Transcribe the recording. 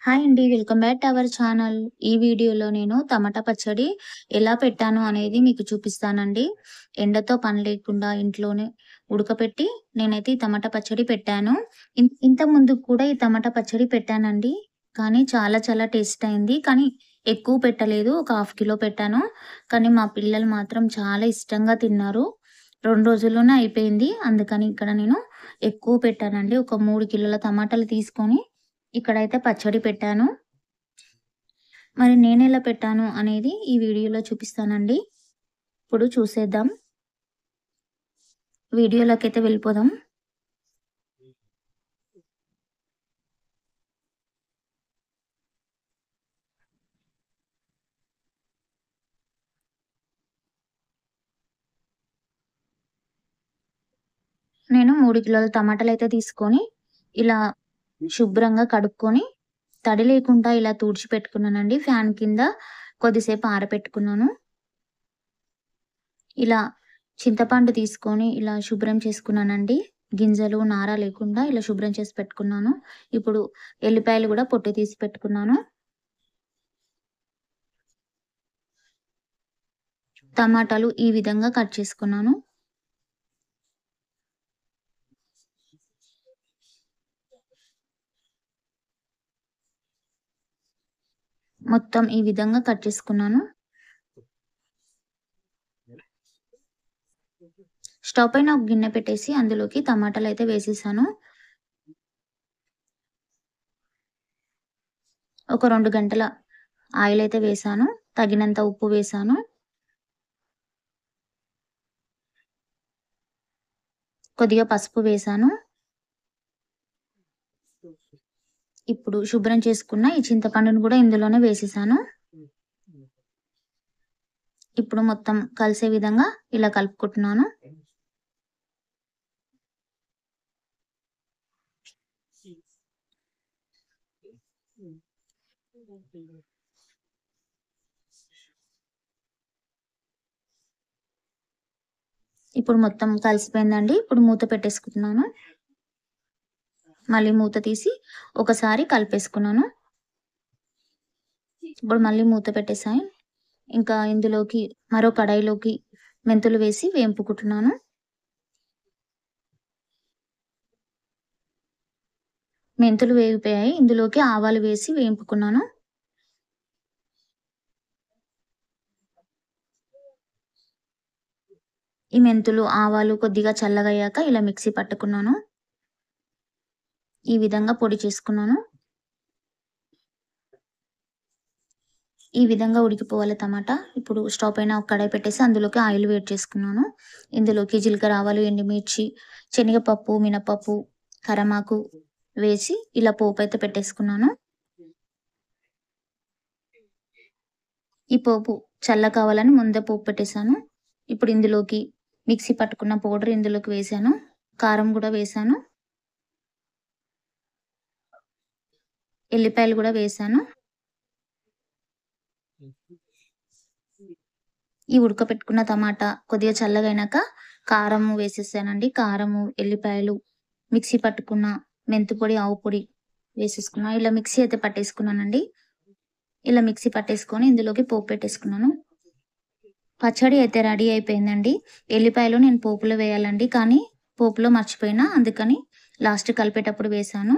Hi అండి. Welcome back to our channel. ఈ వీడియోలో నేను టమాటా పచ్చడి ఎలా పెట్టాను అనేది మీకు చూపిస్తానండి. ఎండతో పని లేకుండా ఇంట్లోనే ఉడకపెట్టి నేనైతే ఈ టమాటా పచ్చడి పెట్టాను. ఇంతకుముందు కూడా ఈ టమాటా పచ్చడి పెట్టానండి. కానీ చాలా చాలా టేస్ట్ అయింది. కానీ ఎక్కువ పెట్టలేదు. ఒక హాఫ్ కిలో పెట్టాను. కానీ మా పిల్లలు మాత్రం చాలా ఇష్టంగా తిన్నారు. 2 రోజుల్లోనే అయిపోయింది. అందుకని ఇక్కడ నేను ఎక్కువ పెట్టానండి. ఒక 3 కిలోల టమాటాలు తీసుకొని ఇక్కడైతే పచ్చడి పెట్టాను. మరి నేనెలా పెట్టాను అనేది ఈ వీడియోలో చూపిస్తానండి. ఇప్పుడు చూసేద్దాం. వీడియోలోకైతే వెళ్ళిపోదాం. నేను 3 కిలోల టమాటాలైతే తీసుకొని, ఇలా శుభ్రంగా కడుక్కొని, తడి లేకుండా ఇలా తుడిచి పెట్టుకున్నానండి. ఫ్యాన్ కింద కొద్దిసేపు ఆరబెట్టుకున్నాను. ఇలా చింతపండు తీసుకొని ఇలా శుభ్రం చేసుకున్నానండి. గింజలు, నార లేకుండా ఇలా శుభ్రం చేసి పెట్టుకున్నాను. ఇప్పుడు ఎల్లిపాయలు గూడా పొట్టు తీసి పెట్టుకున్నాను. టమాటాలు ఈ విధంగా కట్ చేసుకున్నాను. మొత్తం ఈ విధంగా కట్ చేసుకున్నాను. స్టవ్ పైన ఒక గిన్నె పెట్టేసి అందులోకి టమాటాలైతే వేసేసాను. ఒక 2 గంటల ఆయిలైతే వేశాను. తగినంత ఉప్పు వేశాను. కొద్దిగా పసుపు వేశాను. ఇప్పుడు శుభ్రం చేసుకున్న ఈ చింతపండును గూడా ఇందులోనే వేసేసాను. ఇప్పుడు మొత్తం కలిసే విధంగా ఇలా కలుపుకుంటున్నాను. ఇప్పుడు మొత్తం కలిసిపోయిందండి. ఇప్పుడు మూత పెట్టేసుకుంటున్నాను. మళ్ళీ మూత తీసి ఒకసారి కలిపేసుకున్నాను. ఇప్పుడు మళ్ళీ మూత పెట్టేసాయి. ఇంకా ఇందులోకి మరో కడాయిలోకి మెంతులు వేసి వేంపుకుంటున్నాను. మెంతులు వేగిపోయాయి. ఇందులోకి ఆవాలు వేసి వేంపుకున్నాను. ఈ మెంతులు, ఆవాలు కొద్దిగా చల్లగయ్యాక ఇలా మిక్సీ పట్టుకున్నాను. ఈ విధంగా పొడి చేసుకున్నాను. ఈ విధంగా ఉడికిపోవాలి టమాటా. ఇప్పుడు స్టవ్ పైన ఒక కడాయి పెట్టేసి అందులోకి ఆయిల్ వేడి చేసుకున్నాను. ఇందులోకి జీలకర్ర, ఆవాలు, ఎండుమిర్చి, శనగపప్పు, మినపప్పు, కరమాకు వేసి ఇలా పోపైతే పెట్టేసుకున్నాను. ఈ పోపు చల్లగా కావాలని ముందే పోపు పెట్టేసాను. ఇప్పుడు ఇందులోకి మిక్సీ పట్టుకున్న పౌడర్ ఇందులోకి వేసాను. కారం గూడా వేసాను. ఎల్లిపాయలు గూడా వేసాను. ఈ ఉడకపెట్టుకున్న టమాటా కొద్దిగా చల్లగయినాక కారము వేసేసానండి. కారము, ఎల్లిపాయలు, మిక్సీ పట్టుకున్న మెంతి పొడి, ఆవు పొడి వేసేసుకున్నా. ఇలా మిక్సీ అయితే పట్టేసుకున్నానండి. ఇలా మిక్సీ పట్టేసుకొని ఇందులోకి పోపు పెట్టేసుకున్నాను. పచ్చడి అయితే రెడీ అయిపోయిందండి. ఎల్లిపాయలు నేను పోపులో వేయాలండి. కానీ పోపులో మర్చిపోయినా. అందుకని లాస్ట్ కలిపేటప్పుడు వేశాను.